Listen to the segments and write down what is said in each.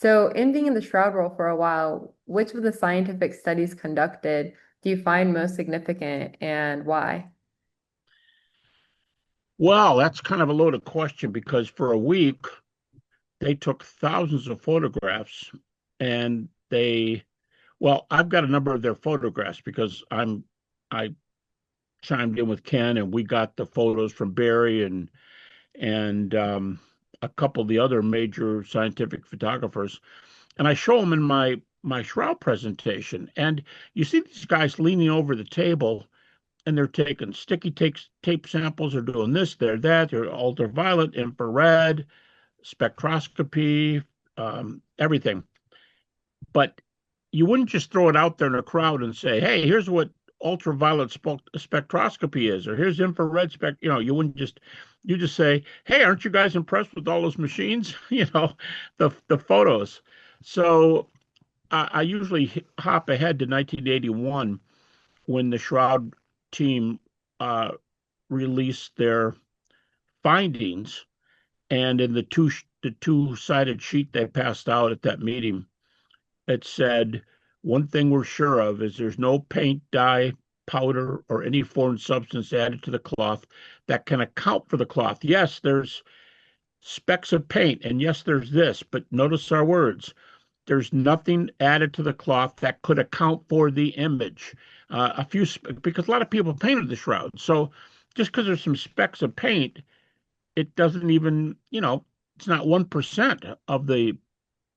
So, in being in the shroud role for a while, which of the scientific studies conducted do you find most significant and why? Well, that's kind of a loaded question because for a week they took thousands of photographs and I've got a number of their photographs because I chimed in with Ken and we got the photos from Barry and a couple of the other major scientific photographers. And I show them in my shroud presentation. And you see these guys leaning over the table and they're taking tape samples, they're doing this, they're ultraviolet, infrared, spectroscopy, everything. But you wouldn't just throw it out there in a crowd and say, "Hey, here's what ultraviolet spectroscopy is," or "Here's infrared spec." You just say, "Hey, aren't you guys impressed with all those machines?" the photos. So I usually hop ahead to 1981 when the Shroud team uh, released their findings, and in the two-sided sheet they passed out at that meeting, it said, "One thing we're sure of is there's no paint, dye, powder, or any foreign substance added to the cloth that can account for the cloth. Yes, there's specks of paint, and yes, there's this, but notice our words. There's nothing added to the cloth that could account for the image. Because a lot of people painted the shroud. So just because there's some specks of paint, it doesn't even, it's not 1% of the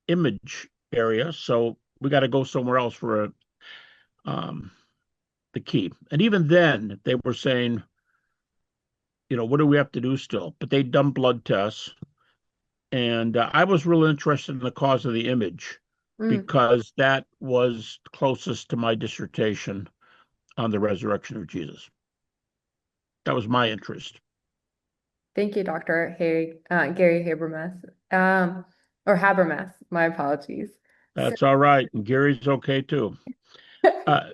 image area. So we got to go somewhere else for um, the key. And even then, they were saying, what do we have to do still? But they'd done blood tests. And I was really interested in the cause of the image Mm, because that was closest to my dissertation on the resurrection of Jesus. That was my interest. thank you, Gary Habermas, or Habermas. My apologies. So, That's all right. And Gary's okay too. Uh,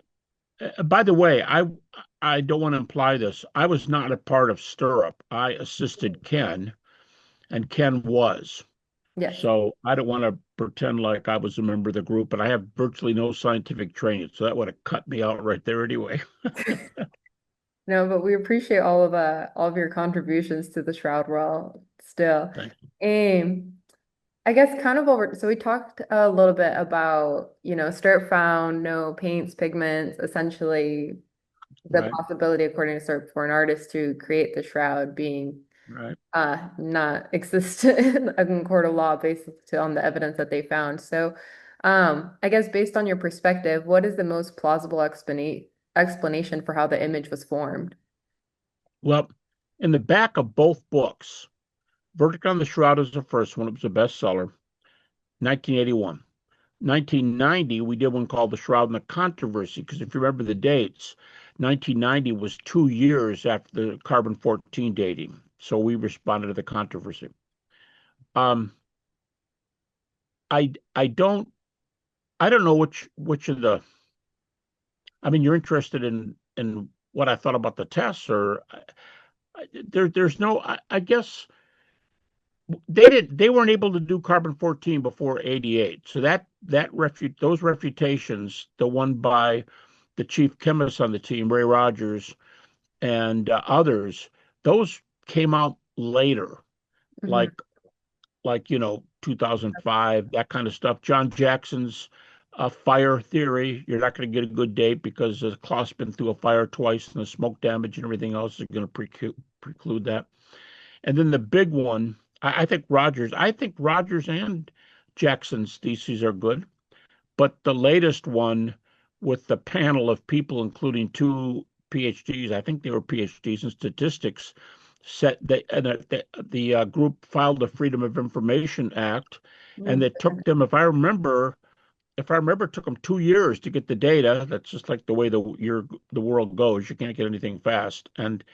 by the way, I don't want to imply this. I was not a part of Stirrup. I assisted Ken, and Ken was. yes. So I don't want to pretend like I was a member of the group, but I have virtually no scientific training, so that would have cut me out right there anyway. No, but we appreciate all of your contributions to the shroud role still. Thank you. Um, I guess kind of over, so we talked a little bit about, Sturt found no paints, pigments, essentially the Right, possibility, according to Sturt, for an artist to create the shroud being right. not exist in court of law based on the evidence that they found. So I guess based on your perspective, what is the most plausible explanation for how the image was formed? Well, in the back of both books, Verdict on the Shroud is the first one. It was a bestseller, 1981. 1990, we did one called The Shroud and the Controversy, because if you remember the dates, 1990 was 2 years after the carbon 14 dating. So we responded to the controversy. Um, I I don't I don't know which of the I mean, you're interested in what I thought about the tests, or there's no I guess they weren't able to do carbon 14 before 88. So those refutations, the one by the chief chemist on the team, Ray Rogers, and others, those came out later, Mhm. like 2005, that kind of stuff. John Jackson's fire theory. You're not going to get a good date because the cloth's been through a fire twice, and the smoke damage and everything else is going to preclude that. And then the big one, I think Rogers and Jackson's theses are good, but the latest one with the panel of people, including two PhDs, I think they were PhDs in statistics, set the group filed the Freedom of Information Act, and it took them, if I remember, it took them 2 years to get the data. That's just like the way the world goes. You can't get anything fast, and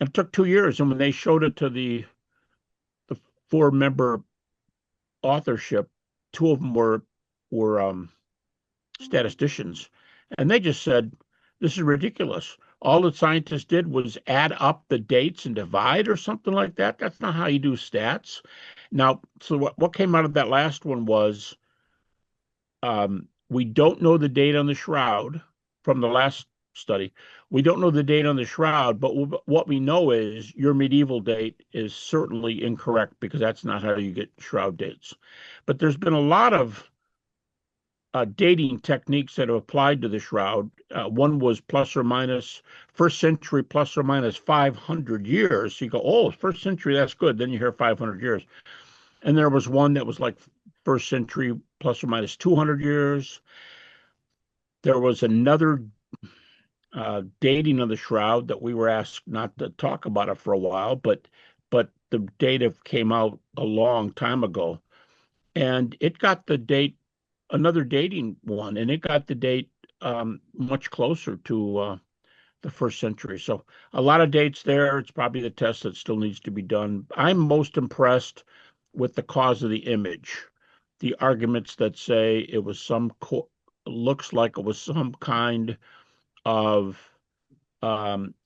it took 2 years. And when they showed it to the four-member authorship, two of them were statisticians, and they just said, "This is ridiculous. All the scientists did was add up the dates and divide or something like that. That's not how you do stats." Now, so what came out of that last one was we don't know the date on the shroud from the last study. We don't know the date on the shroud, but what we know is your medieval date is certainly incorrect because that's not how you get shroud dates. But there's been a lot of dating techniques that have applied to the shroud. One was plus or minus first century plus or minus 500 years. So you go, oh, first century, that's good. Then you hear 500 years. And there was one that was like first century plus or minus 200 years. There was another dating of the shroud that we were asked not to talk about it for a while, but the data came out a long time ago, and it got the date, another dating one, and it got the date much closer to the first century. So a lot of dates there. It's probably the test that still needs to be done. I'm most impressed with the cause of the image, the arguments that say it was looks like it was some kind of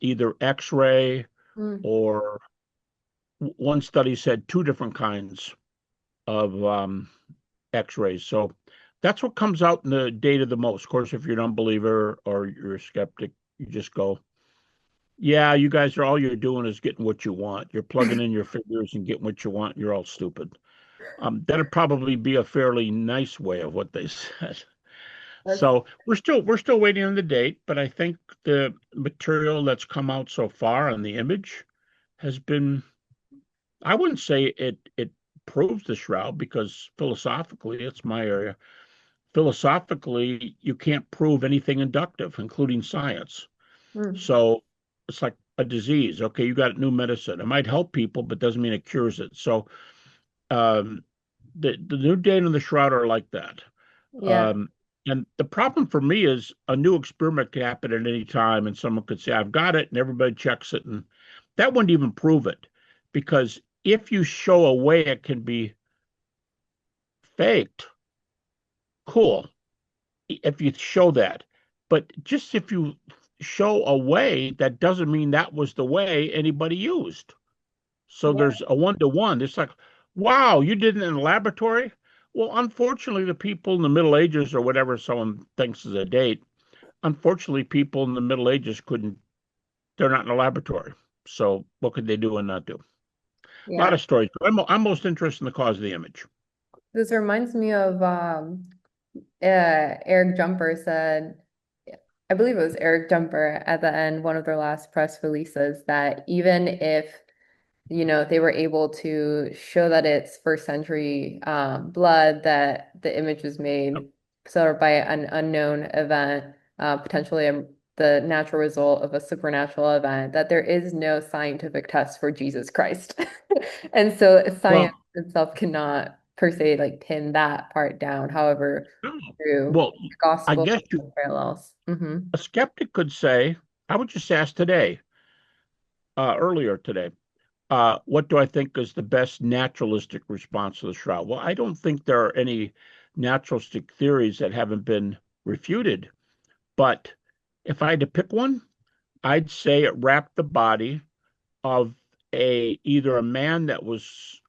either X-ray Mm. or one study said two different kinds of X-rays. So that's what comes out in the data the most. Of course, if you're an unbeliever or you're a skeptic, you just go, yeah, you guys are all you're doing is getting what you want. You're plugging in your figures and getting what you want. You're all stupid. That'd probably be a fairly nice way of what they said. That's So we're still waiting on the date, but I think the material that's come out so far on the image has been, I wouldn't say it proves the shroud because philosophically, it's my area. Philosophically, you can't prove anything inductive, including science. mm. So it's like a disease. Okay, you got new medicine. It might help people, but doesn't mean it cures it. So um, the new data in the shroud are like that. Yeah. Um, and the problem for me is a new experiment can happen at any time, and someone could say, I've got it, and everybody checks it. And that wouldn't even prove it. Because if you show a way it can be faked, cool. If you show that. But just if you show a way, that doesn't mean that was the way anybody used. So Yeah. there's a one-to-one. It's like, wow, you did it in a laboratory? Well, unfortunately, the people in the Middle Ages or whatever someone thinks is a date, unfortunately, people in the Middle Ages couldn't, they're not in a laboratory. So what could they do and not do? A lot Yeah. of stories. I'm most interested in the cause of the image. This reminds me of Eric Jumper said, I believe it was Eric Jumper at the end, one of their last press releases, that even if they were able to show that it's first century blood, that the image was made sort of by an unknown event, potentially the natural result of a supernatural event, that there is no scientific test for Jesus Christ. And so science Well, itself cannot per se like pin that part down. However, through well, the I gospel guess parallels. a skeptic could say, I would just ask today, earlier today, what do I think is the best naturalistic response to the shroud? Well, I don't think there are any naturalistic theories that haven't been refuted. But if I had to pick one, I'd say it wrapped the body of a either a man that was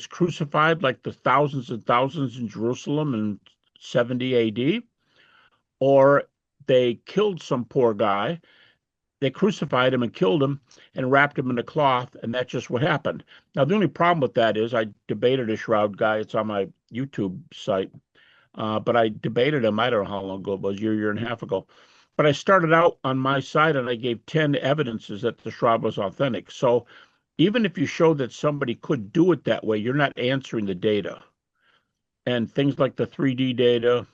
crucified like the thousands and thousands in Jerusalem in 70 AD, or they killed some poor guy. They crucified him and killed him and wrapped him in a cloth, and that's just what happened. Now, the only problem with that is I debated a shroud guy. It's on my YouTube site. But I debated him, I don't know how long ago it was, year and a half ago. But I started out on my side and I gave 10 evidences that the shroud was authentic. So even if you show that somebody could do it that way, you're not answering the data. And things like the 3D data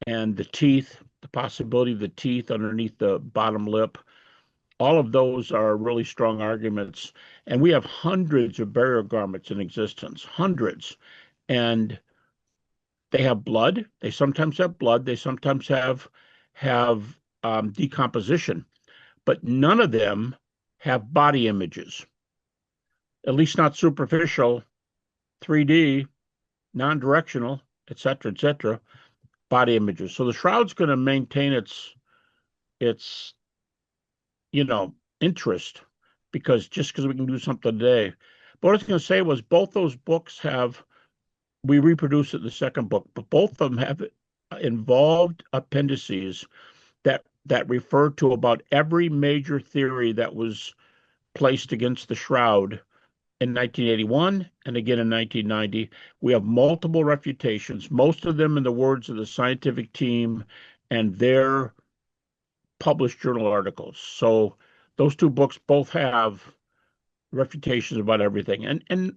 and the teeth, the possibility of the teeth underneath the bottom lip, all of those are really strong arguments. And we have hundreds of burial garments in existence, hundreds. And they have blood. They sometimes have blood. They sometimes have decomposition, but none of them have body images, at least not superficial, 3D, non-directional, et cetera, body images. So the shroud's going to maintain its interest because just because we can do something today. what I was going to say was both those books have, we reproduce it in the second book, but both of them have involved appendices that refer to about every major theory that was placed against the Shroud in 1981 and again in 1990. We have multiple refutations, most of them in the words of the scientific team and their published journal articles. So those two books both have refutations about everything. And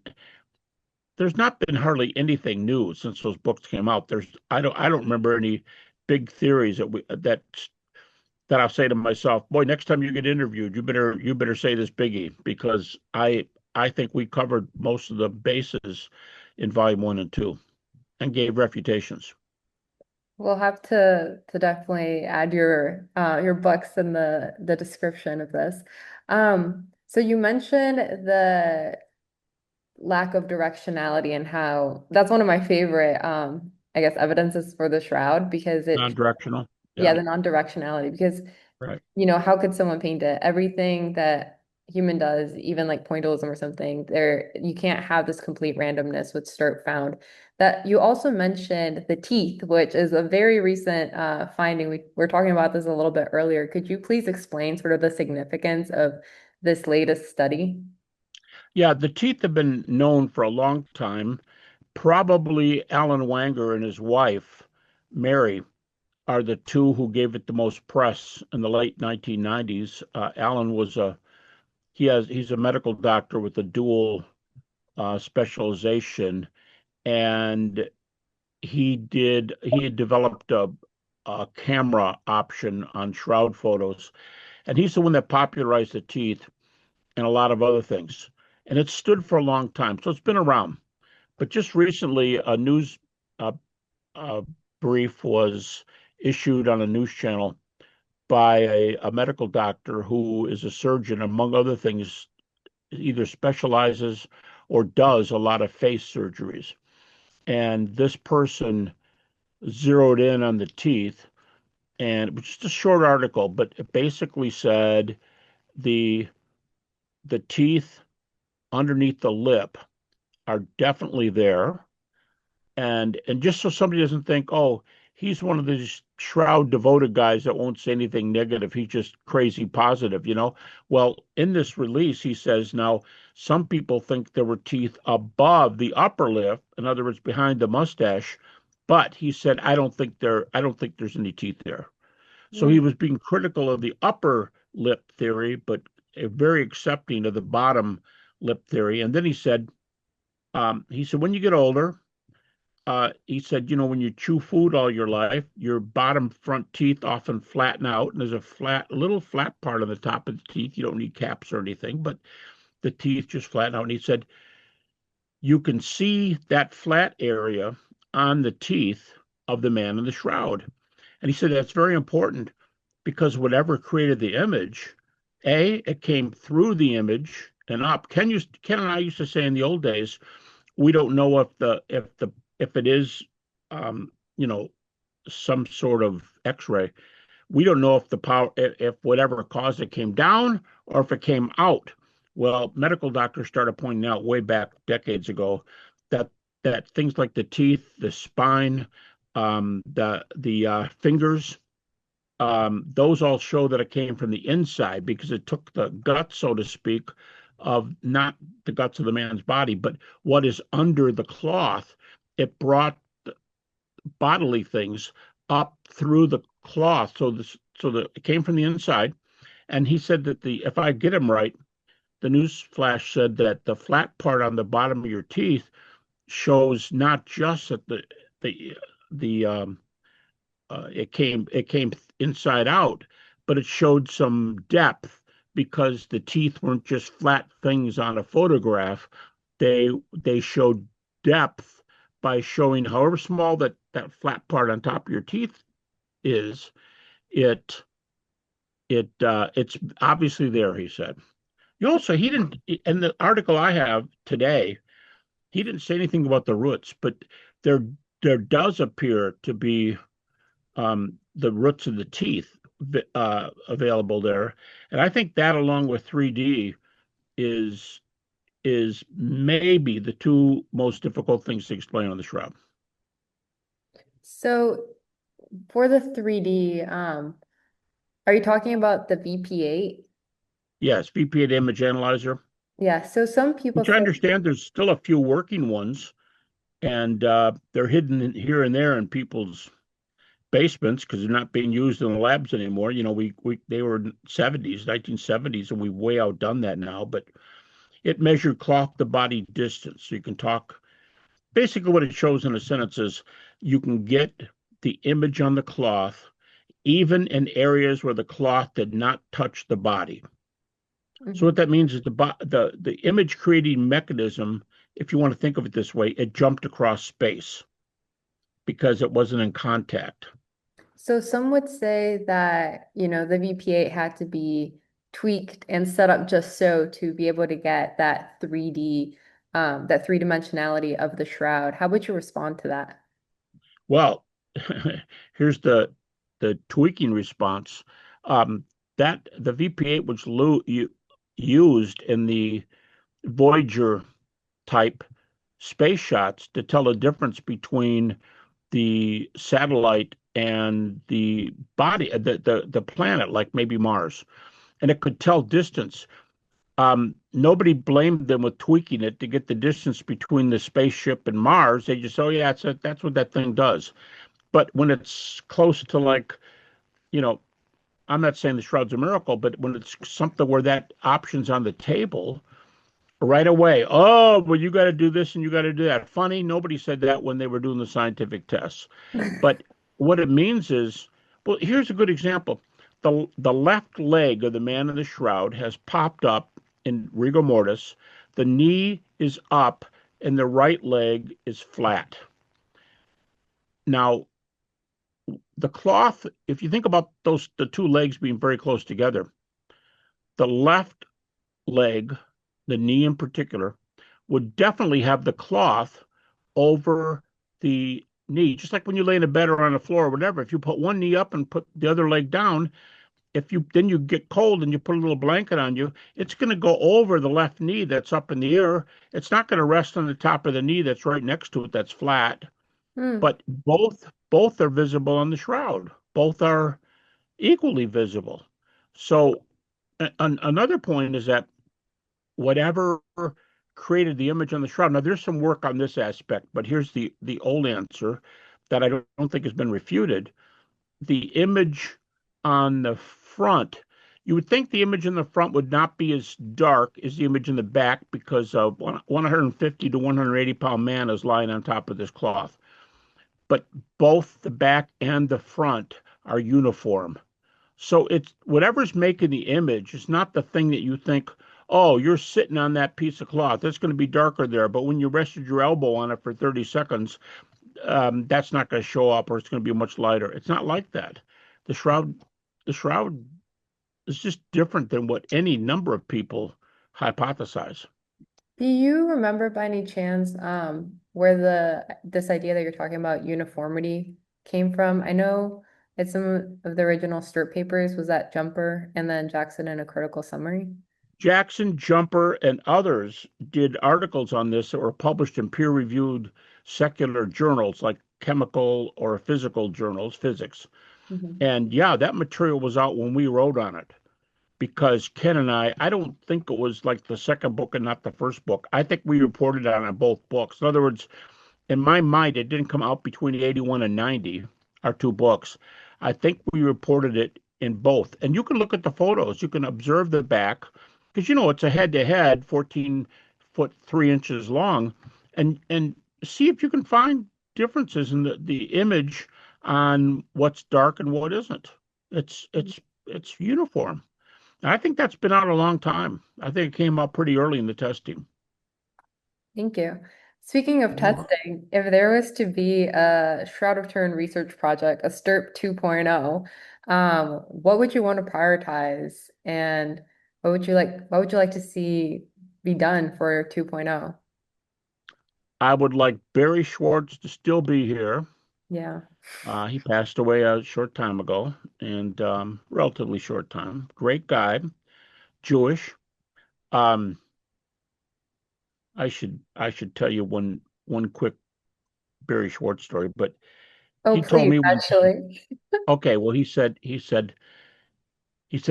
there's not been hardly anything new since those books came out. I don't remember any big theories that I'll say to myself, boy, next time you get interviewed, you better say this biggie, because I think we covered most of the bases in volume 1 and 2 and gave refutations. We'll have to definitely add your books in the description of this. So you mentioned the lack of directionality and how that's one of my favorite I guess evidences for the shroud because it Non-directional. yeah, Yeah, the non-directionality because right. how could someone paint it? Everything that human does, even like pointillism or something, there you can't have this complete randomness with start found. That you also mentioned the teeth, which is a very recent finding. We were talking about this a little bit earlier. Could you please explain sort of the significance of this latest study? Yeah, the teeth have been known for a long time. Probably Alan Wanger and his wife, Mary, are the two who gave it the most press in the late 1990s. Alan he's a medical doctor with a dual specialization, and he had developed a camera option on shroud photos, and he's the one that popularized the teeth and a lot of other things. And it stood for a long time, so it's been around. But just recently, a news uh, uh, brief was issued on a news channel by a medical doctor who is a surgeon, among other things, either specializes or does a lot of face surgeries. And this person zeroed in on the teeth, and it was just a short article, but it basically said the the teeth underneath the lip are definitely there. And just so somebody doesn't think, oh, he's one of these shroud devoted guys that won't say anything negative, he's just crazy positive. Well, in this release he says, now some people think there were teeth above the upper lip, in other words behind the mustache, but he said, I don't think there's any teeth there. So he Mm. was being critical of the upper lip theory, but very accepting of the bottom lip theory. And then he said, when you get older, he said, when you chew food all your life, your bottom front teeth often flatten out, and there's little flat part on the top of the teeth. You don't need caps or anything, but the teeth just flatten out. And he said, you can see that flat area on the teeth of the man in the shroud. And he said that's very important because whatever created the image, it came through the image and up. Ken and I used to say in the old days, we don't know if it is, um, you know, some sort of X-ray. We don't know if the power, if whatever caused it came down or if it came out. Well, medical doctors started pointing out way back decades ago that things like the teeth, the spine, the fingers, those all show that it came from the inside because it took the guts, so to speak, of not the guts of the man's body, but what is under the cloth. It brought bodily things up through the cloth, so that it came from the inside. And he said that if I get him right, the news flash said that the flat part on the bottom of your teeth shows not just that the the it came inside out, but it showed some depth because the teeth weren't just flat things on a photograph. They showed depth by showing however small that flat part on top of your teeth is, it it's obviously there, he said. He didn't, in the article I have today, he didn't say anything about the roots, but there there does appear to be the roots of the teeth available there. And I think that, along with 3D, is is maybe the two most difficult things to explain on the shroud. So for the 3D, are you talking about the VP8? Yes, VPA image analyzer, Yeah, so some people which I say, understand there's still a few working ones, and they're hidden here and there in people's basements because they're not being used in the labs anymore. You know, we they were in 1970s, and we've way outdone that now. But it measured cloth to body distance, so you can talk. Basically, what it shows in a sentence is you can get the image on the cloth even in areas where the cloth did not touch the body. So what mhm. that means is the image creating mechanism, if you want to think of it this way, it jumped across space because it wasn't in contact. So some would say that, the VP8 had to be tweaked and set up just so to be able to get that 3D, that three-dimensionality of the shroud. How would you respond to that? Well, here's the tweaking response. Um, that the VP8 was used in the Voyager type space shots to tell the difference between the satellite and the body, the planet, like maybe Mars, and it could tell distance. Nobody blamed them with tweaking it to get the distance between the spaceship and Mars. They just, oh yeah, that's what that thing does. But when it's close to like, you know, I'm not saying the Shroud's a miracle, but when it's something where that option's on the table right away, oh, well, you got to do this and you got to do that. Funny, nobody said that when they were doing the scientific tests. But what it means is, well, here's a good example. The left leg of the man in the shroud has popped up in rigor mortis. The knee is up and the right leg is flat. Now, the cloth, if you think about the two legs being very close together, the left leg, the knee in particular, would definitely have the cloth over the knee. Just like when you lay in a bed or on the floor or whatever, if you put one knee up and put the other leg down, if you then you get cold and you put a little blanket on you, it's going to go over the left knee that's up in the air. It's not going to rest on the top of the knee that's right next to it that's flat. Hmm. But both are visible on the shroud. Both are equally visible. So another point is that whatever created the image on the shroud. Now there's some work on this aspect, but here's the old answer that I don't think has been refuted. The image on the front, you would think the image in the front would not be as dark as the image in the back because a 150 to 180 pound man is lying on top of this cloth. But both the back and the front are uniform. So it's whatever's making the image is not the thing that you think, oh, you're sitting on that piece of cloth. It's going to be darker there. But when you rested your elbow on it for 30 seconds, that's not going to show up or it's going to be much lighter. It's not like that. The shroud, the shroud is just different than what any number of people hypothesize. Do you remember by any chance where this idea that you're talking about uniformity came from? I know it's some of the original Sturt papers was that Jumper and then Jackson in a critical summary. Jackson, Jumper, and others did articles on this that were published in peer-reviewed secular journals like chemical or physical journals, physics. Mhm. And yeah, that material was out when we wrote on it because Ken and I don't think it was like the second book and not the first book. I think we reported on both books. In other words, in my mind, it didn't come out between 81 and 90, our two books. I think we reported it in both. And you can look at the photos. You can observe the back because, it's a head to head, 14 foot 3 inches long, and see if you can find differences in the image on what's dark and what isn't. It's uniform. I think that's been out a long time. I think it came out pretty early in the testing. Thank you. Speaking of You're welcome. testing, if there was to be a Shroud of Turin research project, a STIRP 2.0, what would you want to prioritize and what would you like to see be done for 2.0? I would like Barry Schwartz to still be here. Yeah. He passed away a short time ago, and relatively short time. Great guy, Jewish. Um, I should tell you one quick Barry Schwartz story, but Oh, he told please, me one time. actually. Okay, well, he said,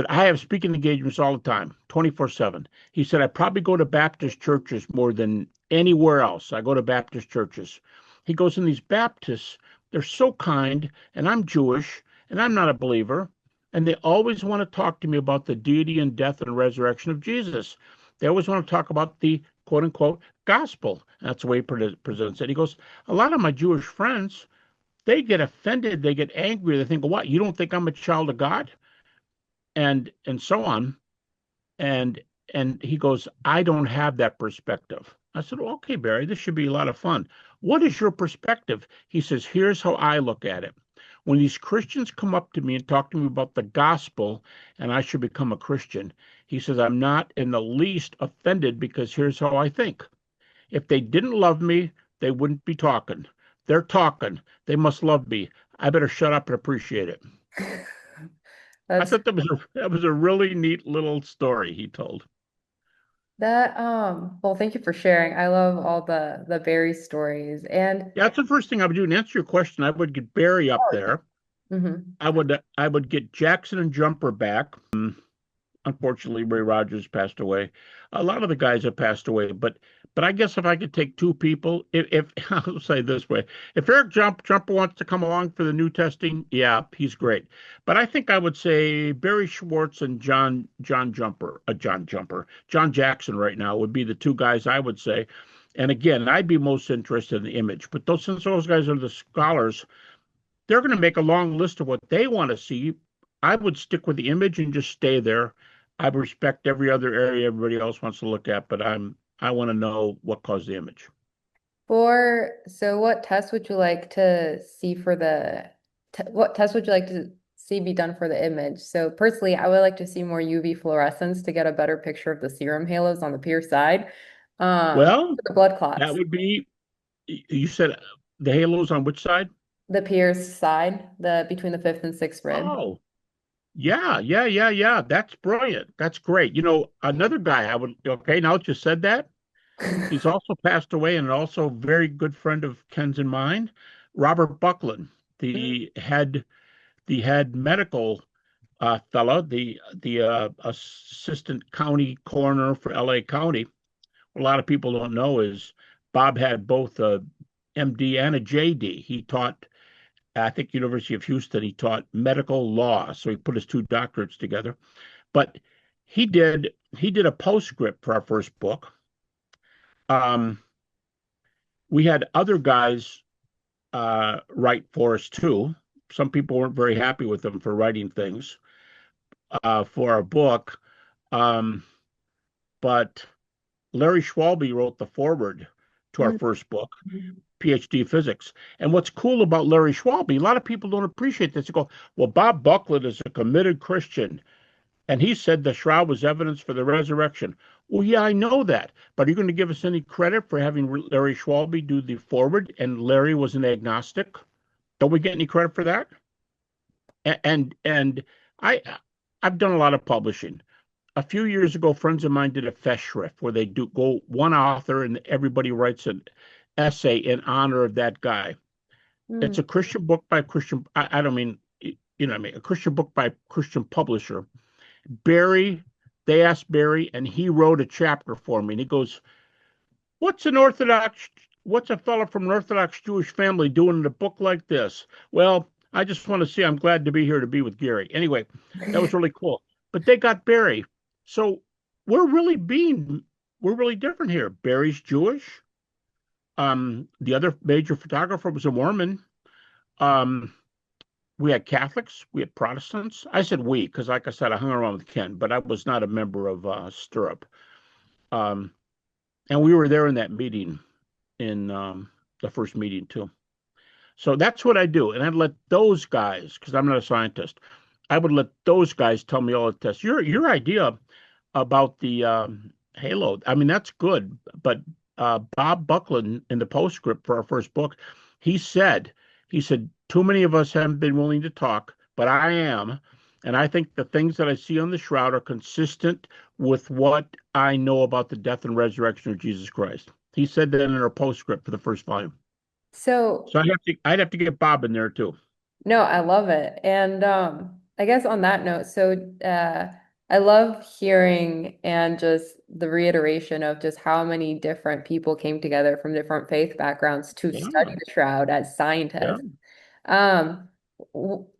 I have speaking engagements all the time, 24/7. He said, I probably go to Baptist churches more than anywhere else. I go to Baptist churches. He goes, in these Baptists, they're so kind, and I'm Jewish, and I'm not a believer, and they always want to talk to me about the deity and death and resurrection of Jesus. They always want to talk about the quote unquote gospel. That's the way he presents it. He goes, a lot of my Jewish friends, they get offended, they get angry, they think, what, you don't think I'm a child of God? And so on. And and he goes, I don't have that perspective. I said, well, okay, Barry, this should be a lot of fun. What is your perspective? He says, here's how I look at it. When these Christians come up to me and talk to me about the gospel and I should become a Christian, he says, I'm not in the least offended because here's how I think. If they didn't love me, they wouldn't be talking. They're talking. They must love me. I better shut up and appreciate it. I That's thought that was a really neat little story he told. that well, thank you for sharing. I love all the berry stories. And Yeah, that's the first thing I would do. And answer your question, I would get Barry up oh, there. hmm I would get Jackson and Jumper back. Unfortunately, Ray Rogers passed away. A lot of the guys have passed away, but I guess if I could take two people, if I'll say it this way, if Eric Jumper wants to come along for the new testing, yeah, he's great. But I think I would say Barry Schwartz and John Jackson right now would be the two guys I would say. And again, I'd be most interested in the image. But since those guys are the scholars, they're going to make a long list of what they want to see. I would stick with the image and just stay there. I respect every other area everybody else wants to look at, but I want to know what caused the image. so what test would you like to see for the what test would you like to see be done for the image? So personally, I would like to see more UV fluorescence to get a better picture of the serum halos on the peer side. Well, For the blood that clots. would be, you said the halos on which side? The pier's side, the between the fifth and sixth rib. Oh, yeah, yeah, yeah, yeah. That's brilliant. That's great. Another guy I would, okay, now that you said that, he's also passed away and also a very good friend of Ken's and mine, Robert Buckland, the head medical fellow, the assistant county coroner for LA County. What a lot of people don't know is Bob had both a MD and a JD. He taught, I think, University of Houston. He taught medical law, so he put his two doctorates together. But he did a postscript for our first book. Um, we had other guys write for us too. Some people weren't very happy with him for writing things for our book. Um, but Larry Schwalbe wrote the foreword to our first book, PhD physics. And what's cool about Larry Schwalbe, a lot of people don't appreciate this. They go, well, Bob Buckland is a committed Christian, and he said the shroud was evidence for the resurrection. Well, yeah, I know that. But are you going to give us any credit for having Larry Schwalbe do the foreword and Larry was an agnostic? Don't we get any credit for that? And I I've done a lot of publishing. A few years ago, friends of mine did a festschrift where they do go one author and everybody writes an essay in honor of that guy. It's Mm. a Christian book by Christian. I don't mean, what I mean, a Christian book by Christian publisher. Barry, they asked Barry, and he wrote a chapter for me. And he goes, what's a fellow from an Orthodox Jewish family doing in a book like this? Well, I just want to say I'm glad to be here to be with Gary. Anyway, that was really cool. But they got Barry. So we're really being, we're really different here. Barry's Jewish. The other major photographer was a Mormon. Um, we had Catholics, we had Protestants. I said we, because like I said, I hung around with Ken, but I was not a member of Stirrup. Um, and we were there in that meeting, in the first meeting too. So that's what I do. And I'd let those guys, because I'm not a scientist, I would let those guys tell me all the tests. Your idea about the halo, I mean, that's good. But Bob Buckland in the postscript for our first book, he said, too many of us haven't been willing to talk, but I am. And I think the things that I see on the shroud are consistent with what I know about the death and resurrection of Jesus Christ. He said that in our postscript for the first volume. So So I'd have to get Bob in there too. no, I love it. And I guess on that note, so I love hearing and just the reiteration of just how many different people came together from different faith backgrounds to study Yeah, the shroud as yeah. scientists. Um,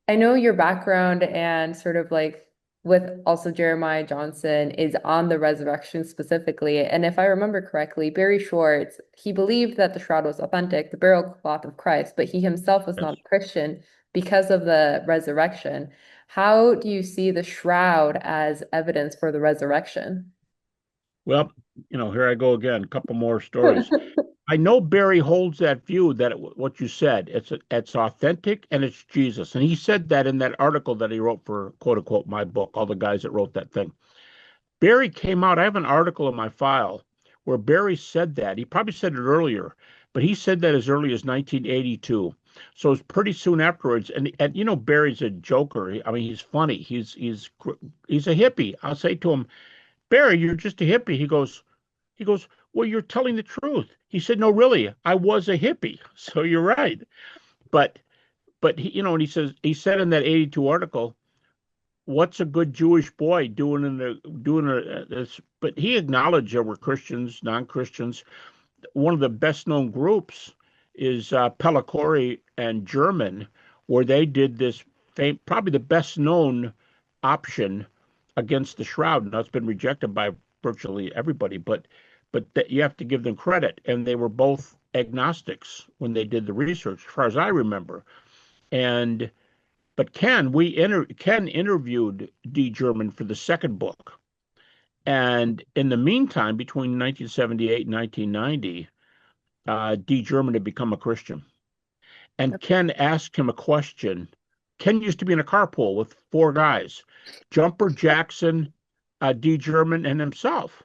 I know your background and sort of like with also Jeremiah Johnson is on the resurrection specifically. And if I remember correctly, Barry Schwartz, he believed that the shroud was authentic, the burial cloth of Christ, but he himself was not Yes. a Christian because of the resurrection. How do you see the shroud as evidence for the resurrection? Well, here I go again. A couple more stories. I know Barry holds that view that what you said, it's authentic and it's Jesus. And he said that in that article that he wrote for quote unquote my book, all the guys that wrote that thing. Barry came out. I have an article in my file where Barry said that. He probably said it earlier, but he said that as early as 1982. So it's pretty soon afterwards. And Barry's a joker. I mean, he's funny. He's a hippie. I'll say to him, Barry, you're just a hippie. He goes, well, you're telling the truth. He said, no, really, I was a hippie. So you're right. But and he said in that 82 article, what's a good Jewish boy doing this? But he acknowledged there were Christians, non-Christians. One of the best known groups is Pellicori and German, where they did this probably the best known option against the shroud. Now it's been rejected by virtually everybody, but that you have to give them credit. And they were both agnostics when they did the research, as far as I remember. And but Ken interviewed D. German for the second book. And in the meantime, between 1978 and 1990, D. German had become a Christian. And Ken asked him a question. Ken used to be in a carpool with four guys, Jumper Jackson, D. German, and himself.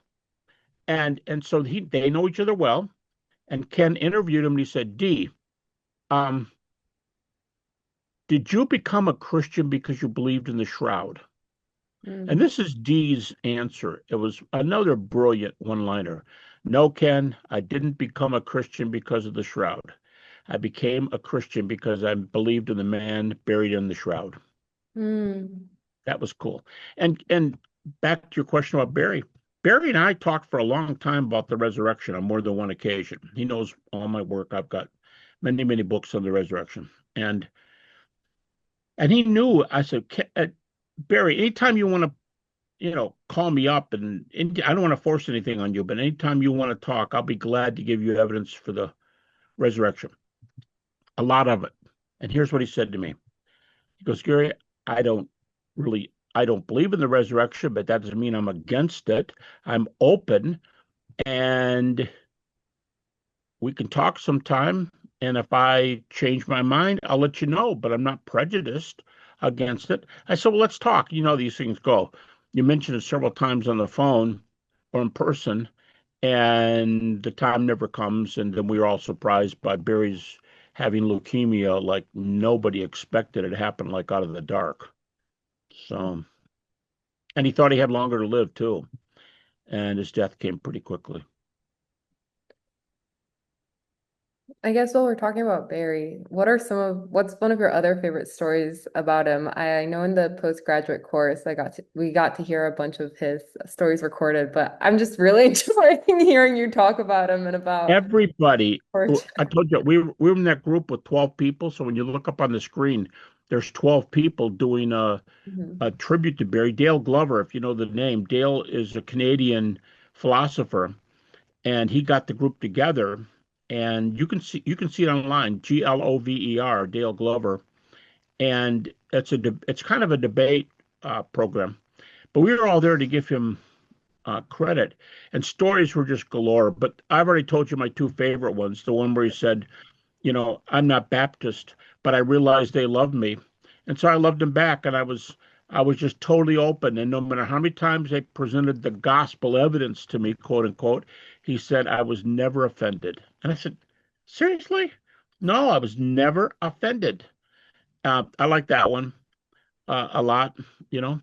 And so they know each other well. And Ken interviewed him and he said, D, um, did you become a Christian because you believed in the shroud? And Mm. this is D's answer. It was another brilliant one-liner. No, Ken, I didn't become a Christian because of the shroud. I became a Christian because I believed in the man buried in the shroud. Mm. That was cool. And back to your question about Barry. Barry and I talked for a long time about the resurrection on more than one occasion. He knows all my work. I've got many, many books on the resurrection. And he knew, I said, Barry, anytime you want to call me up and I don't want to force anything on you, but anytime you want to talk, I'll be glad to give you evidence for the resurrection, a lot of it. And here's what he said to me. He goes, Gary, I don't I don't believe in the resurrection, but that doesn't mean I'm against it. I'm open and we can talk sometime. And if I change my mind, I'll let you know, but I'm not prejudiced against it. I said, well, let's talk. You know, these things go. You mentioned it several times on the phone or in person, and the time never comes. And then we were all surprised by Barry's having leukemia like nobody expected. It happened like out of the dark. So, and he thought he had longer to live too. And his death came pretty quickly. I guess while we're talking about Barry, what's one of your other favorite stories about him? I know in the postgraduate course we got to hear a bunch of his stories recorded, but I'm just really enjoying hearing you talk about him and about Everybody, origin. I told you, we were in that group with 12 people. So when you look up on the screen, there's 12 people doing a Mhm. tribute to Barry. Dale Glover, if you know the name, Dale is a Canadian philosopher, and he got the group together. And you can see it online, Glover, Dale Glover, and it's kind of a debate program. But we were all there to give him credit, and stories were just galore. But I've already told you my two favorite ones. The one where he said, I'm not Baptist, but I realized they loved me. And so I loved them back. And I was just totally open. And no matter how many times they presented the gospel evidence to me, quote unquote, he said, I was never offended. And I said, seriously? No, I was never offended. I like that one. a lot, you know,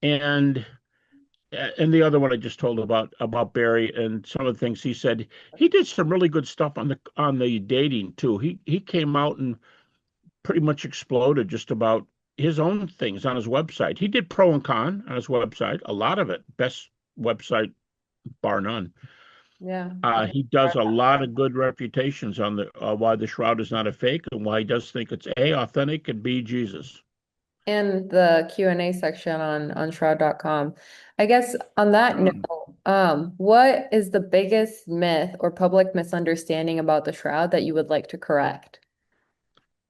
and and the other one I just told about Barry and some of the things he said. He did some really good stuff on the dating too. He came out and pretty much exploded just about his own things on his website. He did pro and con on his website, a lot of it, best website bar none. Yeah. He does a lot of good reputations on the why the Shroud is not a fake and why he does think it's A, authentic, and B, Jesus. And the Q&A section on shroud.com. I guess on that note, what is the biggest myth or public misunderstanding about the shroud that you would like to correct?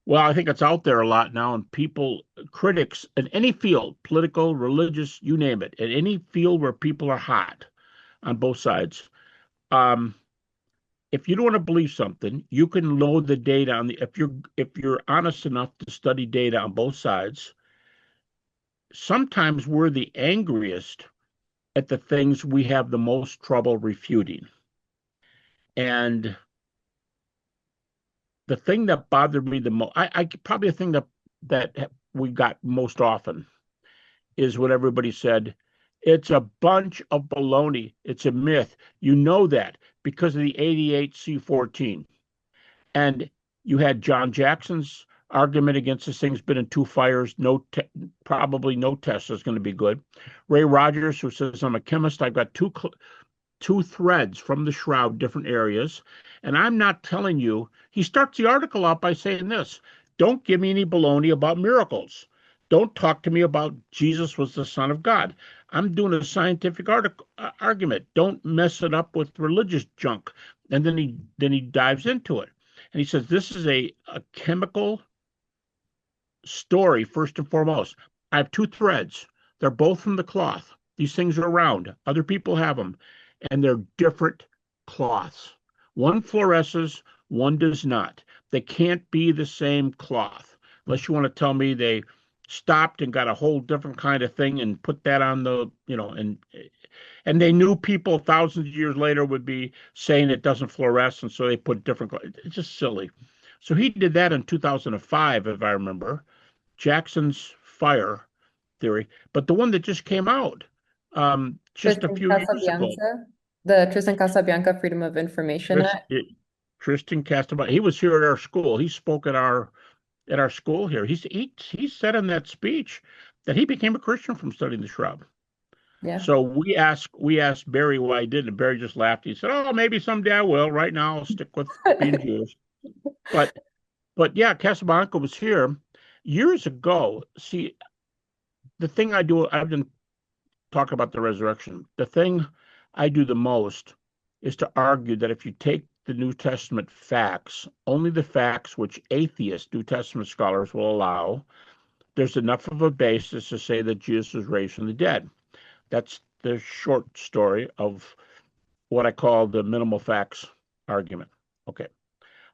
Well, I think it's out there a lot now, and people, critics in any field, political, religious, you name it, in any field where people are hot on both sides. Um, if you don't want to believe something, you can load the data on the if you're honest enough to study data on both sides. Sometimes we're the angriest at the things we have the most trouble refuting. And the thing that bothered me the most, I probably the thing that we got most often is what everybody said. It's a bunch of baloney. It's a myth. You know that because of the 88 C14. And you had John Jackson's argument against this thing's been in two fires. Probably no test is going to be good. Ray Rogers, who says I'm a chemist, I've got two threads from the Shroud, different areas. And I'm not telling you, he starts the article out by saying this: don't give me any baloney about miracles. Don't talk to me about Jesus was the Son of God. I'm doing a scientific argument. Don't mess it up with religious junk. And then he dives into it. And he says, this is a chemical story, first and foremost. I have two threads. They're both from the cloth. These things are round. Other people have them, and they're different cloths. One fluoresces, one does not. They can't be the same cloth, unless you want to tell me they stopped and got a whole different kind of thing and put that on the, and they knew people thousands of years later would be saying it doesn't fluoresce, and so they put different. It's just silly. So he did that in 2005, if I remember, Jackson's fire theory. But the one that just came out just a Tristan few years ago, Casabianca, the Tristan Casabianca Freedom of Information Chris, Act. Tristan Castellano, he was here at our school. He spoke at our school here. He said in that speech that he became a Christian from studying the Shroud. Yeah. So we asked Barry why he didn't, and Barry just laughed. He said, "Oh, maybe someday I will. Right now, I'll stick with being Jewish." But yeah, Casablanca was here years ago. See, the thing I've been talking about the resurrection. The thing I do the most is to argue that if you take the New Testament facts, only the facts which atheist New Testament scholars will allow, there's enough of a basis to say that Jesus was raised from the dead. That's the short story of what I call the minimal facts argument. Okay.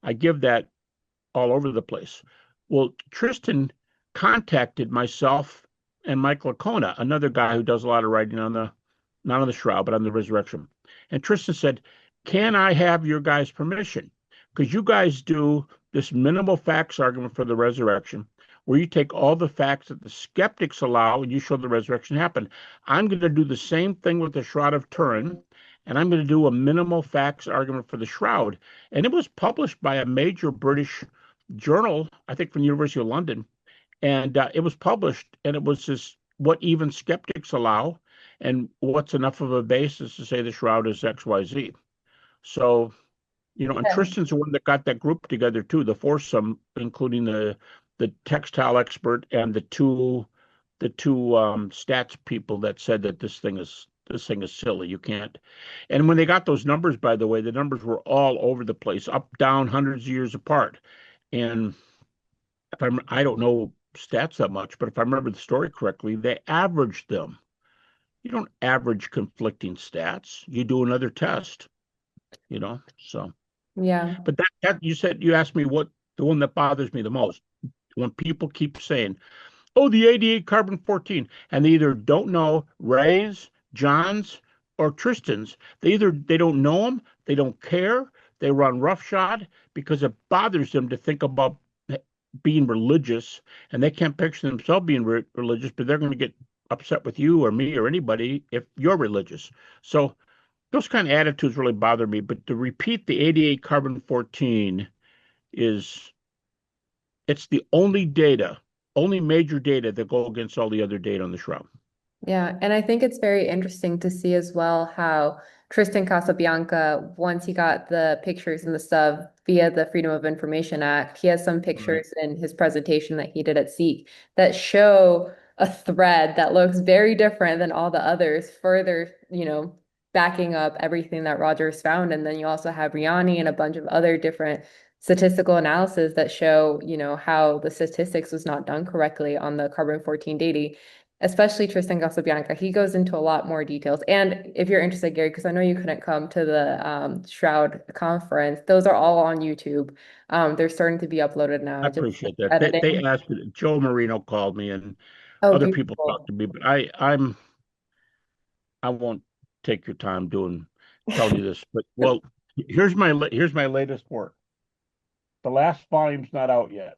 I give that all over the place. Well, Tristan contacted myself and Mike Lacona, another guy who does a lot of writing on not on the Shroud, but on the resurrection. And Tristan said, can I have your guys' permission? Because you guys do this minimal facts argument for the resurrection, where you take all the facts that the skeptics allow and you show the resurrection happened. I'm going to do the same thing with the Shroud of Turin, and I'm going to do a minimal facts argument for the Shroud. And it was published by a major British journal, I think from the University of London. And it was published, and it was just what even skeptics allow and what's enough of a basis to say the Shroud is XYZ. So, and Yeah. Tristan's the one that got that group together too, the foursome, including the textile expert and the two stats people that said that this thing is silly. You can't. And when they got those numbers, by the way, the numbers were all over the place, up, down, hundreds of years apart. And I don't know stats that much, but if I remember the story correctly, they averaged them. You don't average conflicting stats. You do another test, so. Yeah. But that you asked me what the one that bothers me the most when people keep saying, "Oh, the 88 carbon 14," and they either don't know Ray's, John's, or Tristan's. They don't know them, they don't care, they run roughshod because it bothers them to think about being religious, and they can't picture themselves being religious, but they're going to get upset with you or me or anybody if you're religious. So those kind of attitudes really bother me. But to repeat the 88 carbon 14 is it's the only major data that go against all the other data on the shroud. Yeah, and I think it's very interesting to see as well how Tristan Casabianca, once he got the pictures and the stuff via the Freedom of Information Act, he has some Right. pictures in his presentation that he did at Seek that show a thread that looks very different than all the others, further, backing up everything that Rogers found. And then you also have Riani and a bunch of other different statistical analysis that show, how the statistics was not done correctly on the carbon 14 dating, especially Tristan Casabianca. He goes into a lot more details. And if you're interested, Gary, because I know you couldn't come to the Shroud conference, those are all on YouTube. They're starting to be uploaded now. I I just appreciate that. They editing. asked me, Joe Marino called me and Oh, other people talked beautiful. to me, but I won't take your time doing telling you this. But well, here's my latest work. The last volume's not out yet.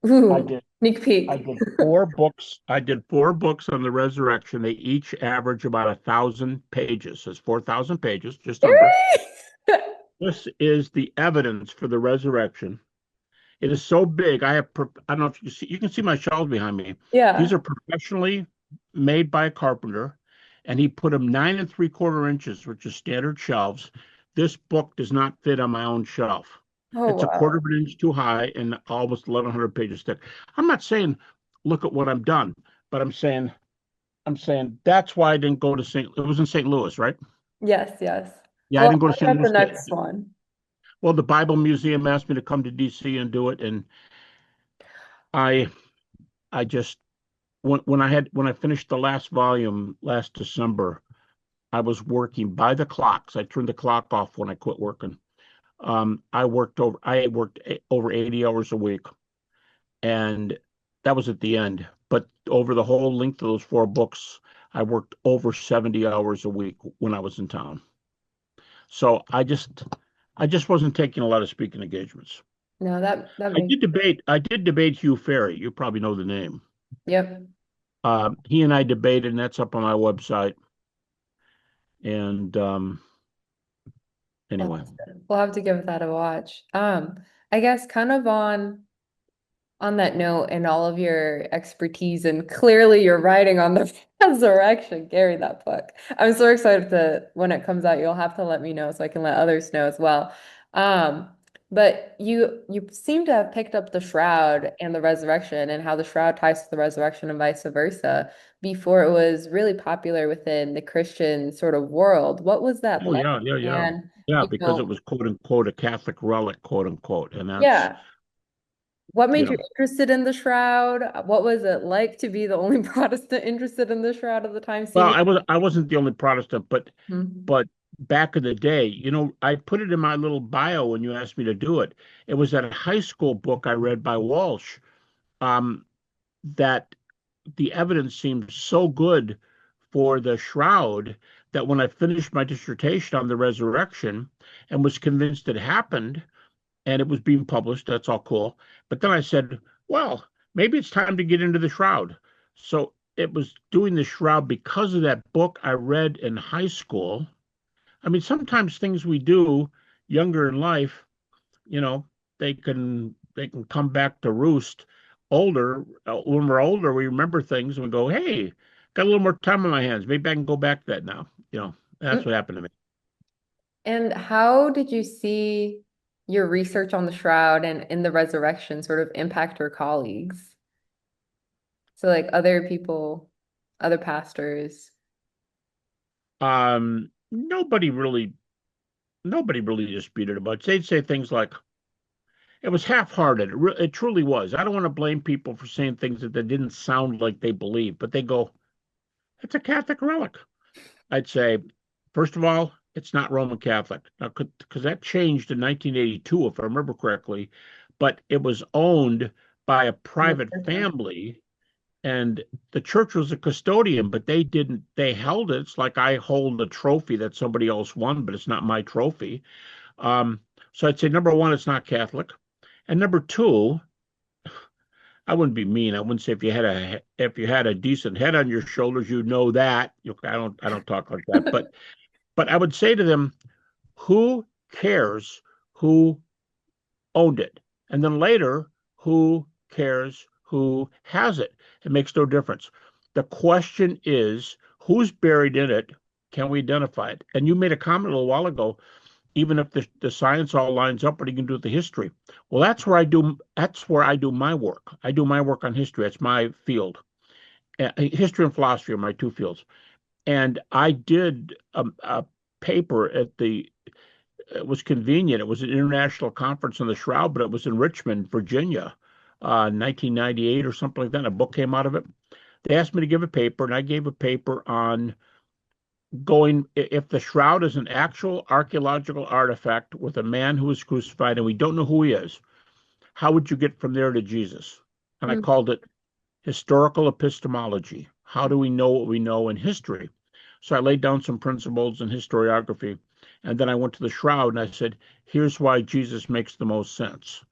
I Ooh, did sneak I peek. did 4 books. I did 4 books on the resurrection. They each average about 1,000 pages. So it's 4,000 pages, just under. This is the evidence for the resurrection. It is so big. I don't know if you can see my shelves behind me. These Yeah. are professionally made by a carpenter, and he put them 9 3/4 inches, which is standard shelves. This book does not fit on my own shelf. Oh, It's a quarter wow. of an inch too high and almost 1,100 pages thick. I'm not saying look at what I've done, but I'm saying that's why I didn't go to St. It was in St. Louis, right? Yes, yes. Yeah, I Well, didn't go to I'm St. at the Louis. next one. Well, the Bible Museum asked me to come to DC and do it, and I I just when I finished the last volume last December, I was working by the clocks. I turned the clock off when I quit working. I worked over 80 hours a week, and that was at the end. But over the whole length of those 4 books, I worked over 70 hours a week when I was in town. So I just wasn't taking a lot of speaking engagements. No, that makes I did debate Hugh Ferry. You probably know the name. Yep. He and I debated, and that's up on my website. And anyway, We'll have to give that a watch. I guess kind of on that note and all of your expertise and clearly you're writing on the resurrection, Gary, that book. I'm so excited to when it comes out, you'll have to let me know so I can let others know as well. Um, but you seem to have picked up the shroud and the resurrection and how the shroud ties to the resurrection and vice versa before it was really popular within the Christian sort of world. What was that oh like? yeah, yeah, yeah, And yeah, you because it know, was quote unquote a Catholic relic, quote unquote, and that's yeah. What you made you know, interested in the shroud? What was it like to be the only Protestant interested in the shroud at the time? well, Seeing, I wasn't the only Protestant, Mhm. but back in the day, I put it in my little bio when you asked me to do it. It was that high school book I read by Walsh, um, that the evidence seemed so good for the shroud that when I finished my dissertation on the resurrection and was convinced it happened and it was being published, that's all cool. But then I said, well, maybe it's time to get into the shroud. So it was doing the shroud because of that book I read in high school. I mean, sometimes things we do younger in life, you know, they can come back to roost older. When we're older, we remember things and we go, "Hey, got a little more time on my hands. Maybe I can go back to that now." That's Mm. what happened to me. And how did you see your research on the shroud and in the resurrection sort of impact your colleagues? So like other people, other pastors. Um, nobody really, nobody really disputed it much. They'd say things like, "It was half-hearted. It truly was." I don't want to blame people for saying things that they didn't sound like they believe, but they go, "It's a Catholic relic." I'd say, first of all, it's not Roman Catholic. Now, because that changed in 1982, if I remember correctly, but it was owned by a private family, and the church was a custodian, but they held it. It's like I hold a trophy that somebody else won, but it's not my trophy. Um, so I'd say number one, it's not Catholic. And number two, I wouldn't be mean. I wouldn't say if you had a decent head on your shoulders, you know that. I don't talk like that. But I would say to them, who cares who owned it? And then later, who cares who has it? It makes no difference. The question is, who's buried in it? Can we identify it? And you made a comment a little while ago, even if the science all lines up, what are you going to do with the history? Well, that's where I do my work. I do my work on history. That's my field. History and philosophy are my two fields. And I did a paper at the it was convenient. It was an international conference on the Shroud, but it was in Richmond, Virginia, 1998 or something like that. And a book came out of it. They asked me to give a paper, and I gave a paper on going if the Shroud is an actual archaeological artifact with a man who was crucified, and we don't know who he is. How would you get from there to Jesus? And I Mm. called it historical epistemology. How do we know what we know in history? So I laid down some principles in historiography, and then I went to the Shroud and I said, here's why Jesus makes the most sense.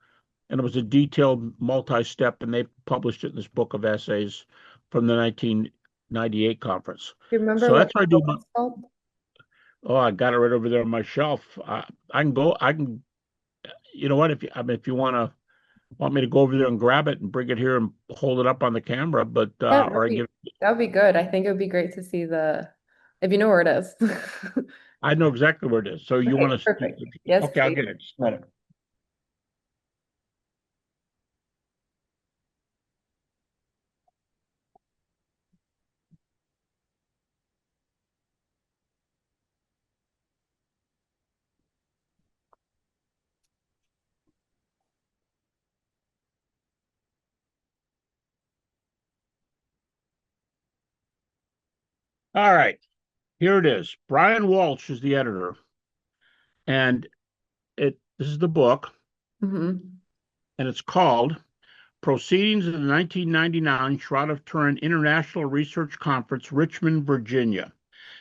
And it was a detailed multi-step, and they published it in this book of essays from the 1998 conference. Do you remember So what that's the what I do. book is called? Oh, I got it right over there on my shelf. I can go. I can. You know what? If you want me to go over there and grab it and bring it here and hold it up on the camera, but Yeah, or I give. that'd be good. I think it would be great to see the if you know where it is. I know exactly where it is. So you Okay, want to? perfect. Yes, Okay, I'll please. get it. Just a minute. All right, here it is. Brian Walsh is the editor, and this is the book, Hmm. and it's called Proceedings of the 1999 Shroud of Turin International Research Conference, Richmond, Virginia.